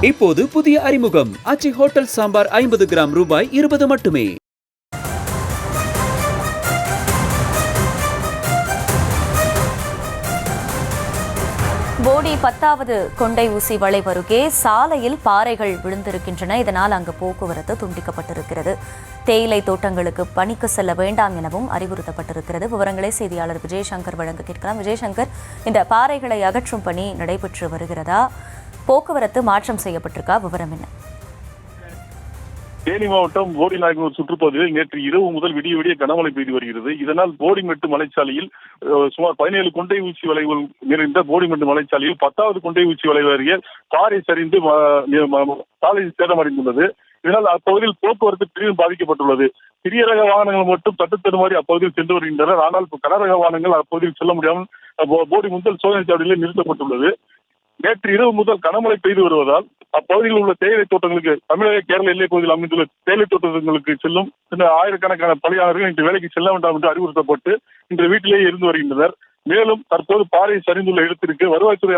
இப்போது புதிய அறிமுகம் ஆச்சி ஹோட்டல் சாம்பார் 50 கிராம் ரூபாய் 20 மட்டுமே. போடி 10வது கொண்டை ஊசி வளைவு அருகே சாலையில் பாறைகள் விழுந்திருக்கின்றன. இதனால் அங்கு போக்குவரத்து துண்டிக்கப்பட்டிருக்கிறது. தேயிலை தோட்டங்களுக்கு பணிக்கு செல்ல வேண்டாம் எனவும் அறிவுறுத்தப்பட்டிருக்கிறது. விவரங்களை செய்தியாளர் விஜயசங்கர் வழங்க கேட்கலாம். விஜயசங்கர், இந்த பாறைகளை அகற்றும் பணி நடைபெற்று வருகிறதா? போக்குவரத்து மாற்றம் செய்யப்பட்டிருக்கா? விவரம் என்ன? தேனி மாவட்டம் போடி நாயக்கனூர் சுற்றுப்பகுதியில் நேற்று இரவு முதல் விடிய விடிய கனமழை பெய்து வருகிறது. இதனால் போடிமெட்டு மலைச்சாலையில் சுமார் 17 கொண்டை ஊசி வளைவுகள் நிறைந்த போடிமெட்டு மலைச்சாலையில் 10வது கொண்டை ஊசி வளைவு அருகே பாறை சரிந்து சாலை சேதமடைந்துள்ளது. இதனால் அப்பகுதியில் போக்குவரத்து பெரிதும் பாதிக்கப்பட்டுள்ளது. சிறிய ரக வாகனங்கள் மட்டும் தட்டுத்தடுமாறி அப்பகுதியில் சென்று வருகின்றனர். ஆனால் கனரக வாகனங்கள் அப்பகுதியில் செல்ல முடியாமல் போடி முதல் சோதனை சாவடியில் நிறுத்தப்பட்டுள்ளது. நேற்று இரவு முதல் கனமழை பெய்து வருவதால் அப்பகுதியில் உள்ள தேயிலை தோட்டங்களுக்கு, தமிழக கேரள எல்லைப் பகுதியில் அமைந்துள்ள தேயிலை தோட்டங்களுக்கு செல்லும் ஆயிரக்கணக்கான பணியாளர்கள் இன்று வேலைக்கு செல்ல வேண்டாம் என்று அறிவுறுத்தப்பட்டு இன்று வீட்டிலேயே இருந்து வருகின்றனர். மேலும் தற்போது பாறை சரிந்துள்ள இடத்திற்கு வருவாய்த்துறை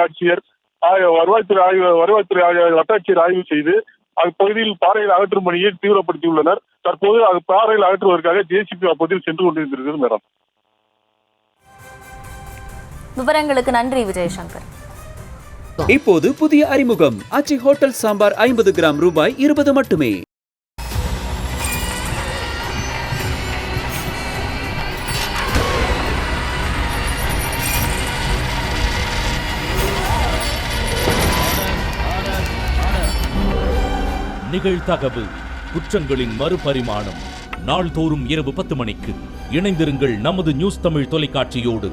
வட்டாட்சியர் ஆய்வு செய்து அப்பகுதியில் பாறையில் அகற்றும் பணியை தீவிரப்படுத்தியுள்ளனர். தற்போது பாறையில் அகற்றுவதற்காக ஜேசிபி அப்பகுதியில் சென்று கொண்டிருக்கிறது. மேடம், விவரங்களுக்கு நன்றி விஜயசங்கர். இப்போது புதிய அறிமுகம் ஆச்சி ஹோட்டல் சாம்பார் 50 கிராம் ரூபாய் 20 மட்டுமே. நிகழ்தகவு குற்றங்களின் மறுபரிமாணம். நாள்தோறும் இரவு 10 மணிக்கு இணைந்திருங்கள் நமது நியூஸ் தமிழ் தொலைக்காட்சியோடு.